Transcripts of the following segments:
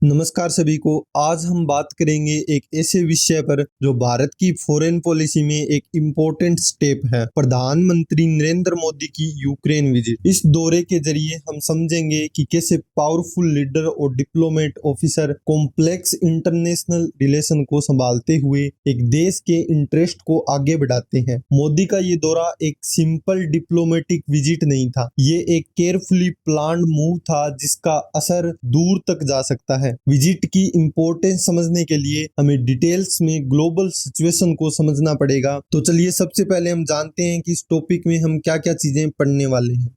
नमस्कार सभी को। आज हम बात करेंगे एक ऐसे विषय पर जो भारत की फॉरेन पॉलिसी में एक इम्पोर्टेंट स्टेप है, प्रधानमंत्री नरेंद्र मोदी की यूक्रेन विजिट। इस दौरे के जरिए हम समझेंगे कि कैसे पावरफुल लीडर और diplomat officer complex international relation को संभालते हुए एक देश के इंटरेस्ट को आगे बढ़ाते हैं। मोदी का ये दौरा एक सिंपल डिप्लोमेटिक विजिट नहीं था, ये एक केयरफुली प्लान्ड मूव था जिसका असर दूर तक जा सकता है। विजिट की इम्पोर्टेंस समझने के लिए हमें डिटेल्स में ग्लोबल सिचुएशन को समझना पड़ेगा। तो चलिए सबसे पहले हम जानते हैं कि इस टॉपिक में हम क्या क्या चीजें पढ़ने वाले हैं।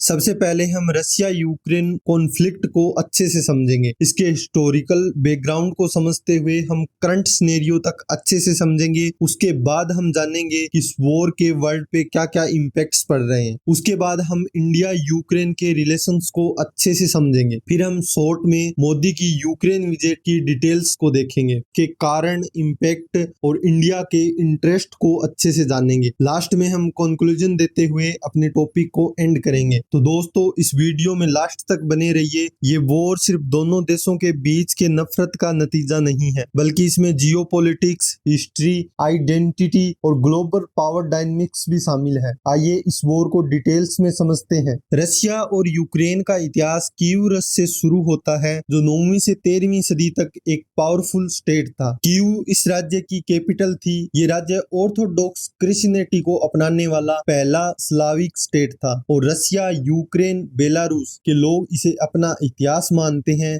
सबसे पहले हम रशिया यूक्रेन कॉन्फ्लिक्ट को अच्छे से समझेंगे। इसके हिस्टोरिकल बैकग्राउंड को समझते हुए हम करंट सिनेरियो तक अच्छे से समझेंगे। उसके बाद हम जानेंगे कि इस वॉर के वर्ल्ड पे क्या क्या इम्पैक्ट्स पड़ रहे हैं। उसके बाद हम इंडिया यूक्रेन के रिलेशंस को अच्छे से समझेंगे। फिर हम शॉर्ट में मोदी की यूक्रेन विजिट की डिटेल्स को देखेंगे के कारण, इम्पैक्ट और इंडिया के इंटरेस्ट को अच्छे से जानेंगे। लास्ट में हम कंक्लूजन देते हुए अपने टॉपिक को एंड करेंगे। तो दोस्तों इस वीडियो में लास्ट तक बने रहिए। ये वॉर सिर्फ दोनों देशों के बीच के नफरत का नतीजा नहीं है, बल्कि इसमें जियोपॉलिटिक्स, हिस्ट्री, आइडेंटिटी और ग्लोबल पावर डायनेमिक्स भी शामिल है। आइए इस वॉर को डिटेल्स में समझते हैं। रशिया और यूक्रेन का इतिहास कीव रस से शुरू होता है, जो 9वीं से 13वीं सदी तक एक पावरफुल स्टेट था। कीव इस राज्य की कैपिटल थी। ये राज्य ऑर्थोडॉक्स क्रिश्चियनिटी को अपनाने वाला पहला स्लाविक स्टेट था और रशिया, यूक्रेन, बेलारूस के लोग इसे अपना इतिहास मानते हैं।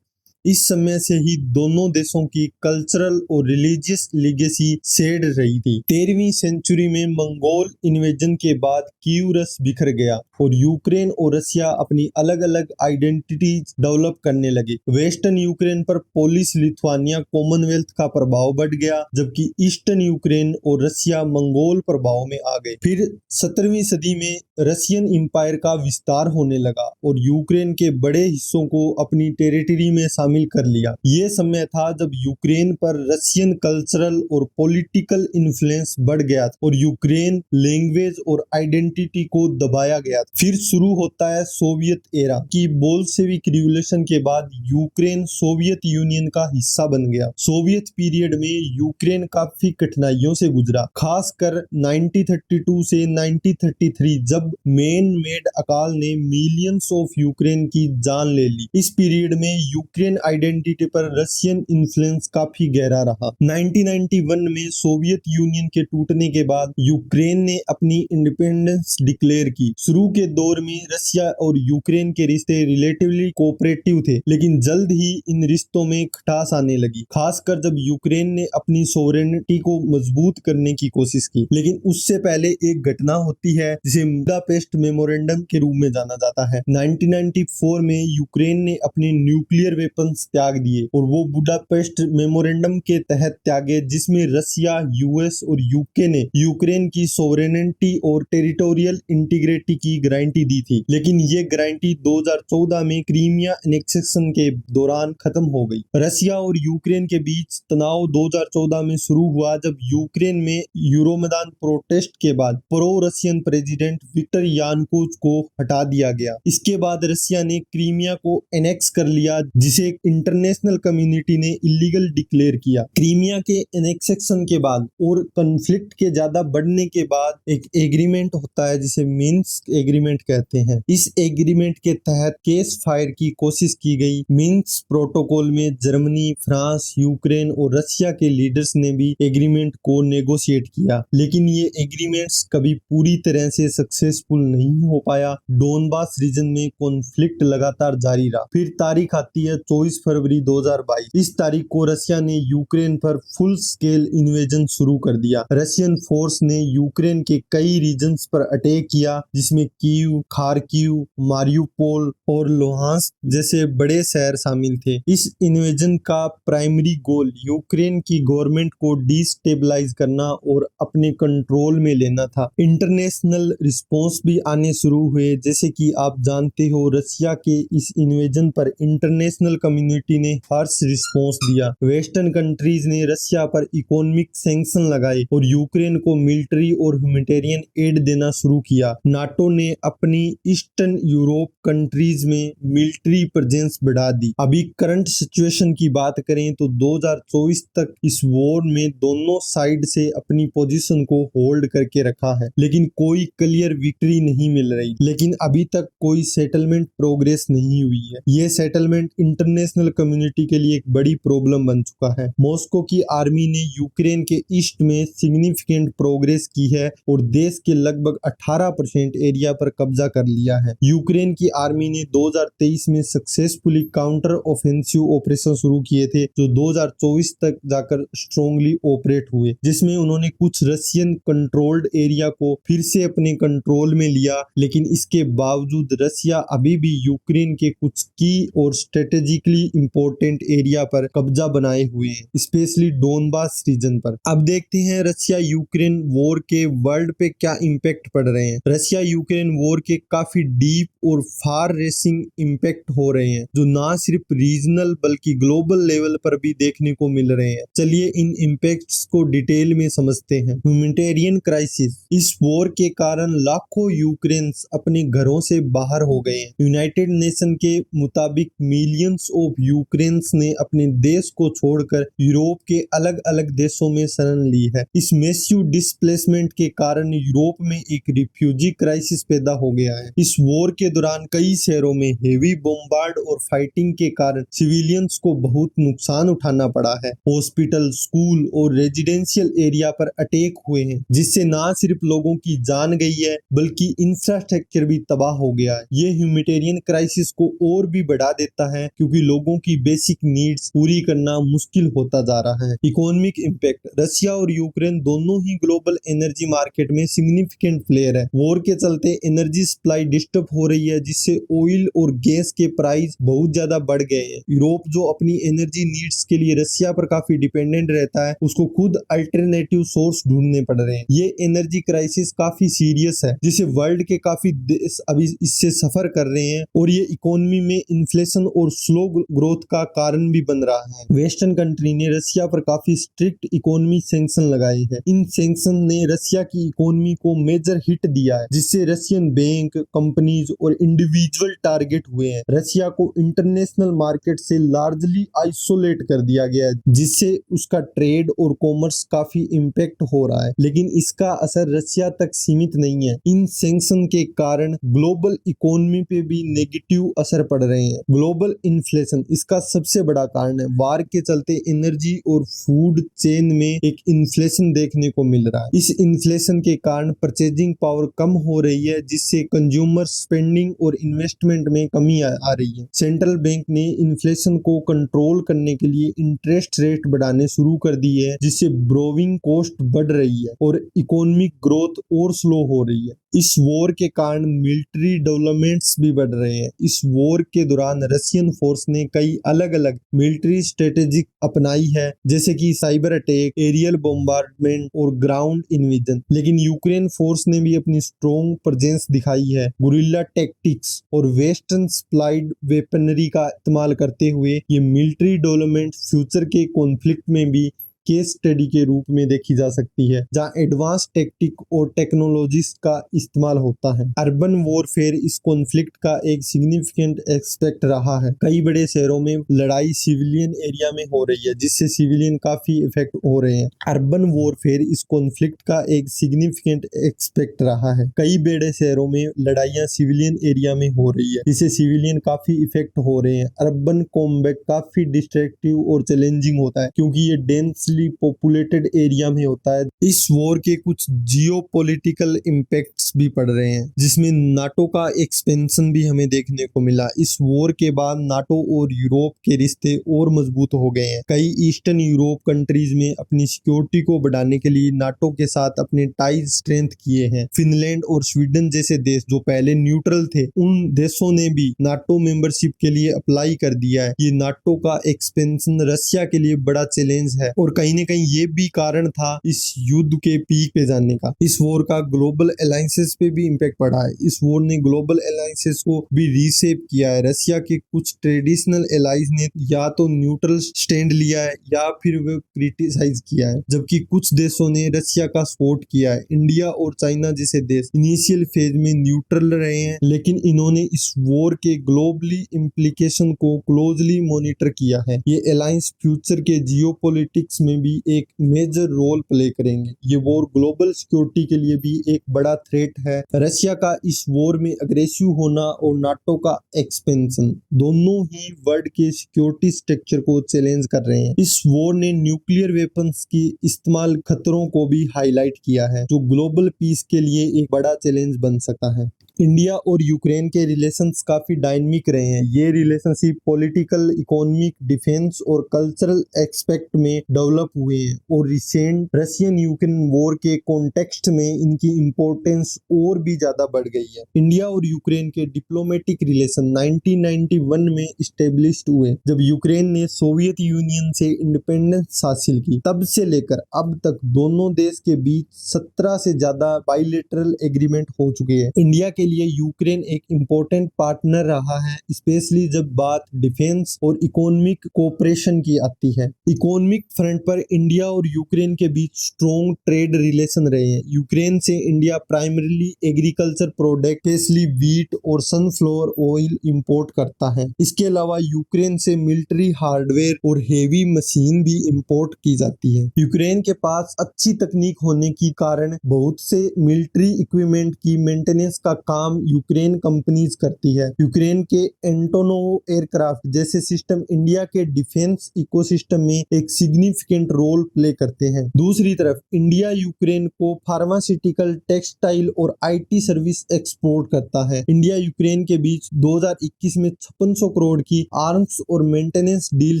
इस समय से ही दोनों देशों की कल्चरल और रिलीजियस लीगेसी शेड रही थी। 13वीं सेंचुरी में मंगोल इन्वेजन के बाद कीव रस बिखर गया और यूक्रेन और रशिया अपनी अलग अलग आइडेंटिटीज डेवलप करने लगे। वेस्टर्न यूक्रेन पर पोलिश, लिथुआनिया, कॉमनवेल्थ का प्रभाव बढ़ गया, जबकि ईस्टर्न यूक्रेन और रशिया मंगोल प्रभाव में आ गए। फिर 17वीं सदी में रशियन एम्पायर का विस्तार होने लगा और यूक्रेन के बड़े हिस्सों को अपनी टेरिटरी में शामिल कर लिया। ये समय था जब यूक्रेन पर रशियन कल्चरल और पॉलिटिकल इन्फ्लुएंस बढ़ गया और यूक्रेन लैंग्वेज और आइडेंटिटी को दबाया गया। फिर शुरू होता है सोवियत एरा की। बोल्शेविक रिवॉल्यूशन के बाद यूक्रेन सोवियत यूनियन का हिस्सा बन गया। सोवियत पीरियड में यूक्रेन काफी कठिनाइयों से गुजरा, खासकर 1932 से 1933 जब मैन मेड अकाल ने मिलियंस ऑफ यूक्रेन की जान ले ली। इस पीरियड में यूक्रेन आइडेंटिटी पर रशियन इन्फ्लुएंस काफी गहरा रहा। 1991 में सोवियत यूनियन के टूटने के बाद यूक्रेन ने अपनी इंडिपेंडेंस डिक्लेयर की। शुरू के दौर में रशिया और यूक्रेन के रिश्ते रिलेटिवली कोऑपरेटिव थे, लेकिन जल्द ही इन रिश्तों में खटास आने लगी, खासकर जब यूक्रेन ने अपनी सोवरेनिटी को मजबूत करने की कोशिश की। लेकिन उससे पहले एक घटना होती है जिसे बुडापेस्ट मेमोरेंडम के रूप में जाना जाता है। 1994 में यूक्रेन ने अपने न्यूक्लियर वेपन्स त्याग दिए और वो बुडापेस्ट मेमोरेंडम के तहत त्यागे, जिसमें रशिया, यूएस और यूके ने यूक्रेन की सोवरेनिटी और टेरिटोरियल इंटीग्रिटी की गारंटी दी थी। लेकिन ये गारंटी 2014 में क्रीमिया एनेक्सेशन के दौरान खत्म हो गई। रशिया और यूक्रेन के बीच तनाव 2014 में शुरू हुआ जब यूक्रेन में यूरोमैदान प्रोटेस्ट के बाद pro Russian president Viktor Yanukovych को हटा दिया गया। इसके बाद रशिया ने क्रीमिया को एनेक्स कर लिया, जिसे इंटरनेशनल कम्युनिटी ने इलीगल डिक्लेयर किया। क्रीमिया के एनेक्सेशन के बाद और कॉन्फ्लिक्ट के ज्यादा बढ़ने के बाद एक एग्रीमेंट होता है जिसे मिन्स्क एग्रीमेंट कहते हैं। इस एग्रीमेंट के तहत केस फायर की कोशिश की गई। मिन्स्क प्रोटोकॉल में जर्मनी, फ्रांस, यूक्रेन और रशिया के लीडर्स ने भी एग्रीमेंट को नेगोशिएट किया, लेकिन ये एग्रीमेंट्स कभी पूरी तरह से सक्सेसफुल नहीं हो पाया। डोनबास रीजन में कॉन्फ्लिक्ट लगातार जारी रहा। फिर तारीख आती है 24 फरवरी 2022। इस तारीख को रशिया ने यूक्रेन पर फुल स्केल इन्वेजन शुरू कर दिया। रशियन फोर्स ने यूक्रेन के कई रीजन्स पर अटैक किया, जिसमें कीव, खार्किव, मारियुपोल और लोहांस्क जैसे बड़े शहर शामिल थे। इस इन्वेजन का प्राइमरी गोल यूक्रेन की गवर्नमेंट को डिस्टेबलाइज करना और अपने कंट्रोल में लेना था। इंटरनेशनल रिस्पॉन्स भी आने शुरू हुए। जैसे कि आप जानते हो, रशिया के इस इन्वेजन पर इंटरनेशनल कम्युनिटी ने हार्श रिस्पॉन्स दिया। वेस्टर्न कंट्रीज ने रशिया पर इकोनॉमिक सैंक्शन लगाए और यूक्रेन को मिलिट्री और ह्यूमैनिटेरियन एड देना शुरू किया। नाटो ने अपनी ईस्टर्न यूरोप कंट्रीज में मिलिट्री प्रेजेंस बढ़ा दी। अभी करंट सिचुएशन की बात करें तो 2024 तक इस वॉर में दोनों साइड से अपनी पोजीशन को होल्ड करके रखा है, लेकिन कोई क्लियर विक्ट्री नहीं मिल रही। लेकिन अभी तक कोई सेटलमेंट प्रोग्रेस नहीं हुई है। ये सेटलमेंट इंटरनेशनल कम्युनिटी के लिए एक बड़ी प्रॉब्लम बन चुका है। मॉस्को की आर्मी ने यूक्रेन के ईस्ट में सिग्निफिकेंट प्रोग्रेस की है और देश के लगभग 18% एरिया पर कब्जा कर लिया है। यूक्रेन की आर्मी ने 2023 में सक्सेसफुली काउंटर ऑफेंसिव ऑपरेशन शुरू किए थे, जो 2024 तक जाकर स्ट्रांगली ऑपरेट हुए, जिसमें उन्होंने कुछ रशियन कंट्रोल्ड एरिया को फिर से अपने कंट्रोल में लिया। लेकिन इसके बावजूद रशिया अभी भी यूक्रेन के कुछ की और स्ट्रेटेजिकली इंपॉर्टेंट एरिया पर कब्जा बनाए हुए हैं, स्पेशली डोनबास रीजन पर। अब देखते हैं रशिया यूक्रेन वॉर के वर्ल्ड पे क्या इम्पैक्ट पड़ रहे हैं। रशिया यूक्रेन वॉर के काफी डीप और फार रेसिंग इम्पैक्ट हो रहे हैं, जो ना सिर्फ रीजनल बल्कि ग्लोबल लेवल पर भी देखने को मिल रहे हैं। चलिए इन इम्पैक्ट्स को डिटेल में समझते हैं। Humanitarian crisis. इस वॉर के कारण लाखों यूक्रेन्स अपने घरों से बाहर हो गए हैं। यूनाइटेड नेशन के मुताबिक मिलियंस ऑफ यूक्रेन्स ने अपने देश को छोड़कर यूरोप के अलग अलग देशों में शरण ली है। इस मैसिव डिस्प्लेसमेंट के कारण यूरोप में एक रिफ्यूजी क्राइसिस पैदा हो गया है। इस वॉर के दौरान कई शहरों में हेवी बॉम्बार्ड और फाइटिंग के कारण सिविलियंस को बहुत नुकसान उठाना पड़ा है। हॉस्पिटल, स्कूल और रेजिडेंशियल एरिया पर अटैक हुए हैं, जिससे ना सिर्फ लोगों की जान गई है बल्कि इंफ्रास्ट्रक्चर भी तबाह हो गया है। ये ह्यूमैनिटेरियन क्राइसिस को और भी बढ़ा देता है, क्योंकि लोगों की बेसिक नीड्स पूरी करना मुश्किल होता जा रहा है। Economic impact. रशिया और यूक्रेन दोनों ही ग्लोबल एनर्जी मार्केट में सिग्निफिकेंट प्लेयर है। वॉर के चलते एनर्जी सप्लाई डिस्टर्ब हो रही है, जिससे ऑयल और गैस के प्राइस बहुत ज्यादा बढ़ गए हैं। यूरोप जो अपनी एनर्जी नीड्स के लिए रशिया पर काफी डिपेंडेंट रहता है, उसको खुद अल्टरनेटिव सोर्स ढूंढने पड़ रहे हैं। ये एनर्जी क्राइसिस काफी सीरियस है, जिसे वर्ल्ड के काफी देश अभी इससे सफर कर रहे हैं, और ये इकोनॉमी में इन्फ्लेशन और स्लो ग्रोथ का कारण भी बन रहा है। वेस्टर्न कंट्री ने रशिया पर काफी स्ट्रिक्ट इकोनॉमी सैंक्शन लगाए हैं। इन सैंक्शन ने रशिया की इकोनॉमी को मेजर हिट दिया है, जिससे रशियन बैंक, कंपनीज और इंडिविजुअल टारगेट हुए हैं। रशिया को इंटरनेशनल मार्केट से लार्जली आइसोलेट कर दिया गया है, जिससे उसका ट्रेड और कॉमर्स काफी इम्पैक्ट हो रहा है। लेकिन इसका असर रशिया तक सीमित नहीं है। इन सैंक्शन के कारण ग्लोबल इकोनॉमी पे भी नेगेटिव असर पड़ रहे हैं। ग्लोबल इन्फ्लेशन इसका सबसे बड़ा कारण है। वार के चलते एनर्जी और फूड चेन में एक इन्फ्लेशन देखने को मिल रहा है। इस इन्फ्लेशन के कारण परचेजिंग पावर कम हो रही है, जिससे कंज्यूमर स्पेंडिंग और इन्वेस्टमेंट में कमी आ रही है। सेंट्रल बैंक ने इन्फ्लेशन को कंट्रोल करने के लिए इंटरेस्ट रेट बढ़ाने शुरू कर दिए है, जिससे बोरोइंग कॉस्ट बढ़ रही है और इकोनॉमिक ग्रोथ और स्लो हो रही है। इस वॉर के कारण मिलिट्री डेवलपमेंट्स भी बढ़ रहे हैं। इस वॉर के दौरान रशियन फोर्स ने कई अलग अलग मिलिट्री स्ट्रेटेजी अपनाई है, जैसे कि साइबर अटैक, एरियल बॉम्बार्डमेंट और ग्राउंड इन्वेजन। लेकिन यूक्रेन फोर्स ने भी अपनी स्ट्रॉन्ग प्रेजेंस दिखाई है। गुरिल्ला टैक्टिक्स और वेस्टर्न सप्लाइड वेपनरी का इस्तेमाल करते हुए ये मिलिट्री डेवलपमेंट फ्यूचर के कॉन्फ्लिक्ट में भी केस स्टडी के रूप में देखी जा सकती है, जहां एडवांस टेक्टिक और टेक्नोलॉजीज का इस्तेमाल होता है। अर्बन वॉरफेयर इस कॉन्फ्लिक्ट का एक सिग्निफिकेंट एस्पेक्ट रहा है। कई बड़े शहरों में लड़ाई सिविलियन एरिया में हो रही है, जिससे सिविलियन काफी इफेक्ट हो रहे हैं। अर्बन वॉरफेयर इस कॉन्फ्लिक्ट का एक सिग्निफिकेंट एस्पेक्ट रहा है। कई बड़े शहरों में लड़ाइयां सिविलियन एरिया में हो रही है, जिससे सिविलियन काफी इफेक्ट हो रहे हैं। अर्बन कॉम्बैट काफी डिस्ट्रक्टिव और चैलेंजिंग होता है, क्योंकि ये डेंसली पॉपुलेटेड एरिया में होता है। इस वॉर के कुछ जियोपॉलिटिकल इम्पैक्ट्स भी पड़ रहे हैं, जिसमें नाटो का एक्सपेंशन भी हमें देखने को मिला। इस वॉर के बाद नाटो और यूरोप के रिश्ते और मजबूत हो गए हैं। कई ईस्टर्न यूरोप कंट्रीज में अपनी सिक्योरिटी को बढ़ाने के लिए नाटो के साथ अपने टाइज स्ट्रेंथ किए हैं। फिनलैंड और स्वीडन जैसे देश जो पहले न्यूट्रल थे, उन देशों ने भी नाटो मेंबरशिप के लिए अप्लाई कर दिया है। ये नाटो का एक्सपेंशन रशिया के लिए बड़ा चैलेंज है और कहीं कहीं न कहीं ये भी कारण था इस युद्ध के पीक पे जाने का। इस वॉर का ग्लोबल अलायंसेस पे भी इम्पैक्ट पड़ा है। इस वॉर ने ग्लोबल अलायंसेस को भी रीशेप किया है। रशिया के कुछ ट्रेडिशनल एलाइज ने या तो न्यूट्रल स्टैंड लिया है या फिर वो क्रिटिसाइज किया है, जबकि कुछ देशों ने रशिया का सपोर्ट किया है। इंडिया और चाइना जैसे देश इनिशियल फेज में न्यूट्रल रहे हैं, लेकिन इन्होंने इस वॉर के ग्लोबली इम्प्लीकेशन को क्लोजली मॉनिटर किया है। ये अलायंस फ्यूचर के जियोपॉलिटिक्स में भी एक मेजर रोल प्ले करेंगे। ये वॉर ग्लोबल सिक्योरिटी के लिए भी एक बड़ा थ्रेट है। रशिया का इस वॉर में अग्रेसिव होना और नाटो का एक्सपेंशन दोनों ही वर्ल्ड के सिक्योरिटी स्ट्रक्चर को चैलेंज कर रहे हैं। इस वॉर ने न्यूक्लियर वेपन्स की इस्तेमाल खतरों को भी हाईलाइट किया है, जो ग्लोबल पीस के लिए एक बड़ा चैलेंज बन सकता है। इंडिया और यूक्रेन के रिलेशंस काफी डायनामिक रहे हैं। ये रिलेशनशिप पॉलिटिकल, इकोनॉमिक, डिफेंस और कल्चरल एक्सपेक्ट में डेवलप हुए हैं और रिसेंट रशियन यूक्रेन वॉर के कॉन्टेक्स्ट में इनकी इंपॉर्टेंस और भी ज्यादा बढ़ गई है। इंडिया और यूक्रेन के डिप्लोमेटिक रिलेशन 1991 में स्टेब्लिश्ड हुए, जब यूक्रेन ने सोवियत यूनियन से इंडिपेंडेंस हासिल की। तब से लेकर अब तक दोनों देश के बीच 17 से ज्यादा बाइलेटरल एग्रीमेंट हो चुके हैं। इंडिया के लिए यूक्रेन एक इम्पोर्टेंट पार्टनर रहा है, स्पेशली जब बात डिफेंस और इकोनॉमिक कोऑपरेशन की आती है। इकोनॉमिक फ्रंट पर इंडिया और यूक्रेन के बीच स्ट्रॉन्ग ट्रेड रिलेशन रहे हैं। यूक्रेन से India primarily agriculture product, specially wheat और सनफ्लावर ऑयल इंपोर्ट करता है। इसके अलावा यूक्रेन से मिलिट्री हार्डवेयर और हेवी मशीन भी इंपोर्ट की जाती है। यूक्रेन के पास अच्छी तकनीक होने के कारण बहुत से मिलिट्री इक्विपमेंट की मेंटेनेंस का काम यूक्रेन कंपनीज करती है। यूक्रेन के एंटोनोव एयरक्राफ्ट जैसे सिस्टम इंडिया के डिफेंस इकोसिस्टम में एक सिग्निफिकेंट रोल प्ले करते हैं। दूसरी तरफ इंडिया यूक्रेन को फार्मास्यूटिकल, टेक्सटाइल और आईटी सर्विस एक्सपोर्ट करता है। इंडिया यूक्रेन के बीच 2021 में 5600 करोड़ की आर्म्स और मेंटेनेंस डील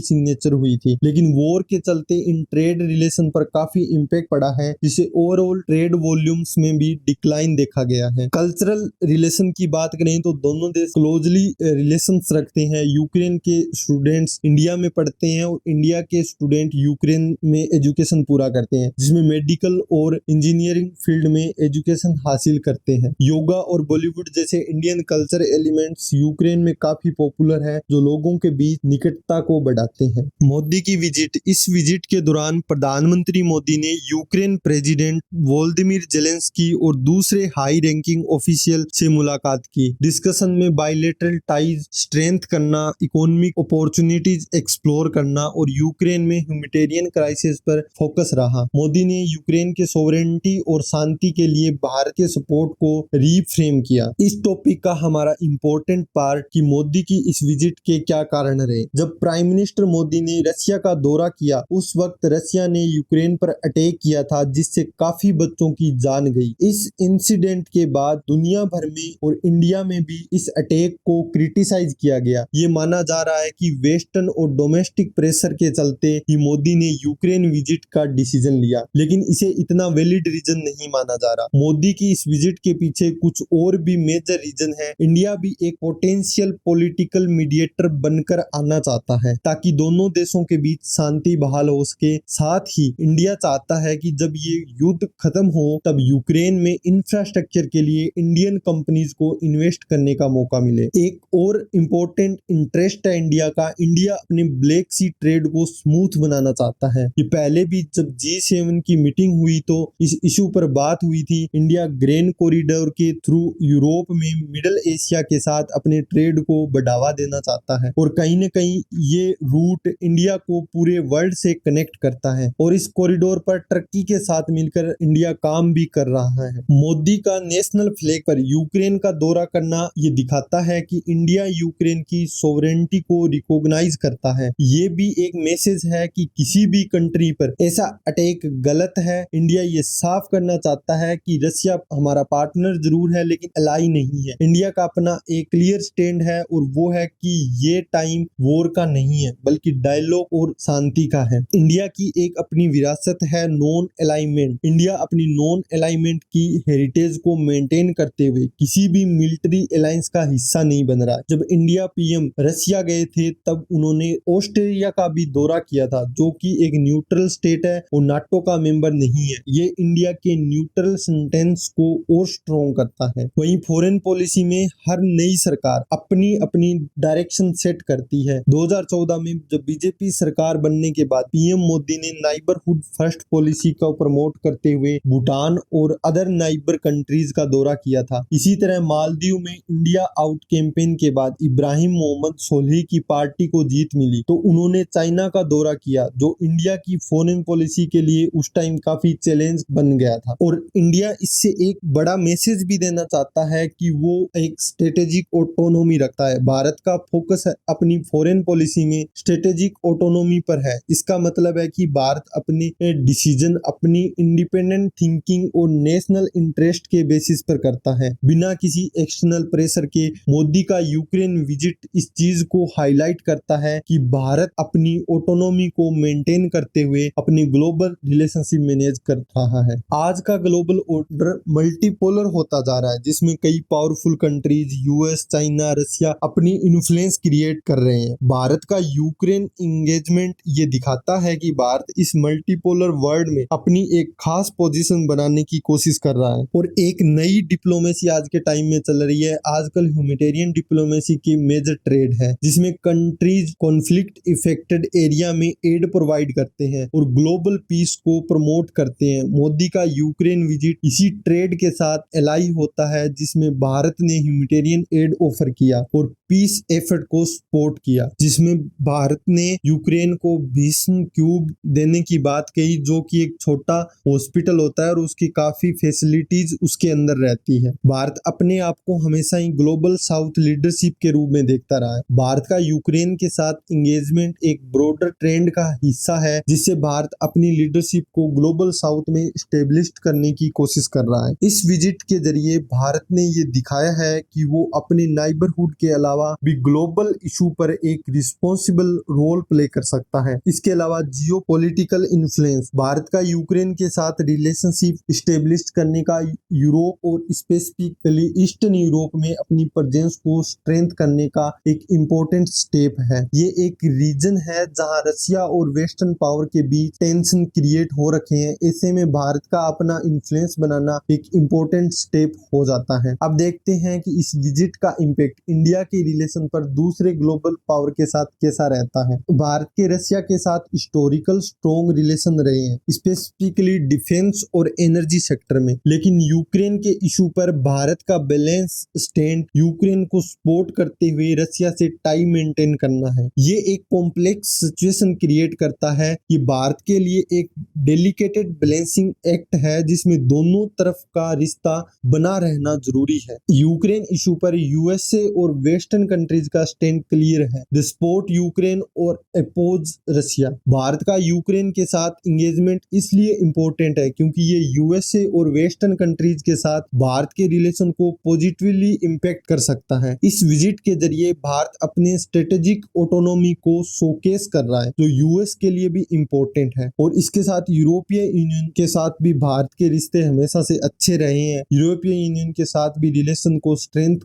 सिग्नेचर हुई थी, लेकिन वॉर के चलते इन ट्रेड रिलेशन पर काफी इम्पैक्ट पड़ा है, जिसे ओवरऑल ट्रेड वॉल्यूम्स में भी डिक्लाइन देखा गया है। कल्चरल रिलेशन की बात करें तो दोनों देश क्लोजली रिलेशंस रखते हैं। यूक्रेन के स्टूडेंट्स इंडिया में पढ़ते हैं और इंडिया के स्टूडेंट यूक्रेन में एजुकेशन पूरा करते हैं, जिसमें मेडिकल और इंजीनियरिंग फील्ड में एजुकेशन हासिल करते हैं। योगा और बॉलीवुड जैसे इंडियन कल्चर एलिमेंट्स यूक्रेन में काफी पॉपुलर है, जो लोगों के बीच निकटता को बढ़ाते हैं। मोदी की विजिट, इस विजिट के दौरान प्रधानमंत्री मोदी ने यूक्रेन प्रेसिडेंट वोलोदिमीर जेलेंस्की और दूसरे हाई रैंकिंग ऑफिशियल से मुलाकात की। डिस्कशन में बायलैटरल टाइज स्ट्रेंथ करना, इकोनॉमिक अपॉर्चुनिटीज एक्सप्लोर करना और यूक्रेन में ह्यूमैनिटेरियन क्राइसिस पर फोकस रहा। मोदी ने यूक्रेन के सोवरेनिटी और शांति के लिए भारत के सपोर्ट को रीफ्रेम किया। इस टॉपिक का हमारा इम्पोर्टेंट पार्ट कि मोदी की इस विजिट के क्या कारण रहे। जब प्राइम मिनिस्टर मोदी ने रशिया का दौरा किया, उस वक्त रशिया ने यूक्रेन पर अटैक किया था, जिससे काफी बच्चों की जान गई। इस इंसिडेंट के बाद दुनिया भर में और इंडिया में भी इस अटैक को क्रिटिसाइज किया गया। ये माना जा रहा है कि वेस्टर्न और डोमेस्टिक प्रेशर के चलते ही मोदी ने यूक्रेन विजिट का डिसीजन लिया, लेकिन इसे इतना वैलिड रीजन नहीं माना जा रहा। मोदी की इस विजिट के पीछे कुछ और भी मेजर रीजन है। इंडिया भी एक पोटेंशियल पॉलिटिकल मीडिएटर बनकर आना चाहता है, ताकि दोनों देशों के बीच शांति बहाल हो सके। साथ ही इंडिया चाहता है कि जब ये युद्ध खत्म हो, तब यूक्रेन में इंफ्रास्ट्रक्चर के लिए इंडियन कंपनीज को इन्वेस्ट करने का मौका मिले। एक और इम्पोर्टेंट इंटरेस्ट है इंडिया का। इंडिया अपने ब्लैक सी ट्रेड को स्मूथ बनाना चाहता है। ये पहले भी जब G7 की मीटिंग हुई तो इस इशू पर बात हुई थी। इंडिया ग्रेन कॉरिडोर के थ्रू यूरोप में मिडिल एशिया के साथ अपने ट्रेड को बढ़ावा देना चाहता है और कहीं न कहीं ये रूट इंडिया को पूरे वर्ल्ड से कनेक्ट करता है और इस कॉरिडोर पर टर्की के साथ मिलकर इंडिया काम भी कर रहा है। मोदी का नेशनल फ्लैग पर यूक्रेन का दौरा करना ये दिखाता है कि इंडिया यूक्रेन की सोवरेनिटी को रिकॉग्नाइज करता है। ये भी एक मैसेज है कि किसी भी कंट्री पर ऐसा अटैक गलत है। इंडिया ये साफ करना चाहता है कि रशिया हमारा पार्टनर जरूर है, लेकिन अलाई नहीं है। इंडिया का अपना एक क्लियर स्टैंड है और वो है कि ये टाइम वॉर का नहीं है, बल्कि डायलॉग और शांति का है। इंडिया की एक अपनी विरासत है, नॉन अलाइनमेंट। इंडिया अपनी नॉन अलाइनमेंट की हेरिटेज को मेंटेन करते हुए किसी भी मिलिट्री अलायंस का हिस्सा नहीं बन रहा। जब इंडिया पीएम रशिया गए थे, तब उन्होंने ऑस्ट्रेलिया का भी दौरा किया था, जो कि एक न्यूट्रल स्टेट है और नाटो का मेंबर नहीं है। ये इंडिया के न्यूट्रल सेंटेंस को और स्ट्रॉन्ग करता है। वहीं फॉरेन पॉलिसी में हर नई सरकार अपनी अपनी डायरेक्शन सेट करती है। 2014 में जब बीजेपी सरकार बनने के बाद पीएम मोदी ने नाइबरहुड फर्स्ट पॉलिसी को प्रमोट करते हुए भूटान और अदर नाइबर कंट्रीज का दौरा किया था। इसी तरह मालदीव में इंडिया आउट कैंपेन के बाद इब्राहिम मोहम्मद सोलिह की पार्टी को जीत मिली तो उन्होंने चाइना का दौरा किया, जो इंडिया की फॉरेन पॉलिसी के लिए उस टाइम काफी चैलेंज बन गया था। और इंडिया इससे एक बड़ा मैसेज भी देना चाहता है कि वो एक स्ट्रेटेजिक ऑटोनोमी रखता है। भारत का फोकस अपनी फॉरेन पॉलिसी में स्ट्रेटेजिक ऑटोनोमी पर है। इसका मतलब है कि भारत अपने डिसीजन अपनी इंडिपेंडेंट थिंकिंग और नेशनल इंटरेस्ट के बेसिस पर करता है, बिना किसी एक्सटर्नल प्रेशर के। मोदी का यूक्रेन विजिट इस चीज को हाईलाइट करता है कि भारत अपनी ऑटोनोमी को मेंटेन करते हुए अपनी ग्लोबल रिलेशनशिप मैनेज कर रहा है। आज का ग्लोबल ऑर्डर मल्टीपोलर होता जा रहा है, जिसमें कई powerful countries US, China, Russia अपनी इन्फ्लुएंस क्रिएट कर रहे हैं। भारत का यूक्रेन इंगेजमेंट ये दिखाता है कि भारत इस मल्टीपोलर वर्ल्ड में अपनी एक खास पोजीशन बनाने की कोशिश कर रहा है। और एक नई डिप्लोमेसी आज के टाइम में चल रही है। आजकल ह्यूमैनिटेरियन डिप्लोमेसी की मेजर ट्रेड है, जिसमें कंट्रीज कॉन्फ्लिक्ट इफेक्टेड एरिया में एड प्रोवाइड करते हैं और ग्लोबल पीस को प्रमोट करते हैं। मोदी का यूक्रेन विजिट इसी ट्रेड के साथ एलाई होता है, जिसमें भारत ने ह्यूमैनिटेरियन एड ऑफर किया और पीस एफर्ट को सपोर्ट किया, जिसमें भारत ने यूक्रेन को भीष्म क्यूब देने की बात कही, जो कि एक छोटा हॉस्पिटल होता है और उसकी काफी फैसिलिटीज उसके अंदर रहती है। भारत अपने आप को हमेशा ही ग्लोबल साउथ लीडरशिप के रूप में देखता रहा है। भारत का यूक्रेन के साथ इंगेजमेंट एक ब्रॉडर ट्रेंड का हिस्सा है, जिससे भारत अपनी लीडरशिप को ग्लोबल साउथ में स्टेब्लिश करने की कोशिश कर रहा है। इस विजिट के जरिए भारत ने ये दिखाया है कि वो अपने नाइबरहुड के अलावा भी ग्लोबल इशू पर एक रिस्पॉन्सिबल रोल प्ले कर सकता है। इसके अलावा जियोपॉलिटिकल इन्फ्लुएंस, भारत का यूक्रेन के साथ रिलेशनशिप स्टेब्लिश करने का यूरोप और स्पेसिफिकली ईस्टर्न यूरोप में अपनी प्रेजेंस को स्ट्रेंथ करने का एक इम्पोर्टेंट स्टेप है। ये एक रीजन है जहां रशिया और वेस्टर्न पावर के बीच टेंशन क्रिएट हो रखे हैं। ऐसे में भारत का अपना इन्फ्लुएंस बनाना एक इम्पोर्टेंट स्टेप हो जाता है। अब देखते हैं कि इस विजिट का इम्पैक्ट इंडिया के रिलेशन पर दूसरे ग्लोबल पावर के साथ कैसा रहता है। भारत के रशिया के साथ हिस्टोरिकल स्ट्रॉन्ग रिलेशन रहे हैं, स्पेसिफिकली डिफेंस और एनर्जी सेक्टर में। लेकिन यूक्रेन के इशू पर भारत का बैलेंस स्टैंड यूक्रेन को सपोर्ट करते हुए रशिया से टाई मेंटेन करना है। ये एक कॉम्प्लेक्स सिचुएशन क्रिएट करता है कि भारत के लिए एक डेलिकेटेड बैलेंसिंग एक्ट है, जिसमें दोनों तरफ का रिश्ता बना रहना जरूरी है। यूक्रेन इशू पर यूएसए और वेस्टर्न कंट्रीज का स्टैंड क्लियर है, द सपोर्ट यूक्रेन और अपोज रशिया। भारत का यूक्रेन के साथ इंगेजमेंट इसलिए इंपॉर्टेंट है क्योंकि ये यूएसए और वेस्टर्न कंट्रीज के साथ भारत के रिलेशन को पॉजिटिवली इंपैक्ट कर सकता है। इस विजिट के जरिए भारत अपने स्ट्रेटेजिक ऑटोनोमी को शोकेस कर रहा है, जो यूएस के लिए भी इंपॉर्टेंट है। और इसके साथ यूरोपीय यूनियन के साथ भी भारत के रिश्ते हमेशा से अच्छे रहे हैं। यूरोपीय यूनियन के साथ भी रिलेशन को स्ट्रेंथ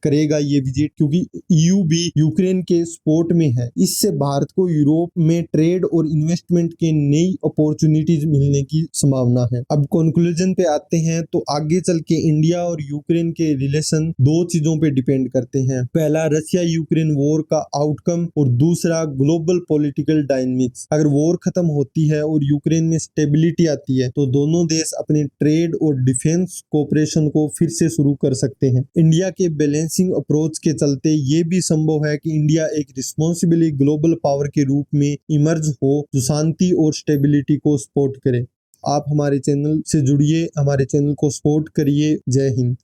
करेगा ये विजिट, क्योंकि ईयू भी यूक्रेन के सपोर्ट में है। इससे भारत को यूरोप में ट्रेड और इन्वेस्टमेंट के नई अपॉर्चुनिटीज मिलने की संभावना है। अब कंक्लूजन पे आते हैं तो आगे चल के इंडिया और यूक्रेन के रिलेशन दो चीजों पे डिपेंड करते हैं। पहला रशिया यूक्रेन वॉर का आउटकम और दूसरा ग्लोबल पॉलिटिकल डायनामिक्स। अगर वॉर खत्म होती है और यूक्रेन में स्टेबिलिटी आती है तो दोनों देश अपने ट्रेड और डिफेंस कोऑपरेशन को फिर से शुरू कर सकते हैं। इंडिया के बैलेंसिंग अप्रोच के चलते ये भी संभव है कि इंडिया एक रिस्पॉन्सिबली ग्लोबल पावर के रूप में इमर्ज हो, जो शांति और स्टेबिलिटी को सपोर्ट करे। आप हमारे चैनल से जुड़िए, हमारे चैनल को सपोर्ट करिए। जय हिंद।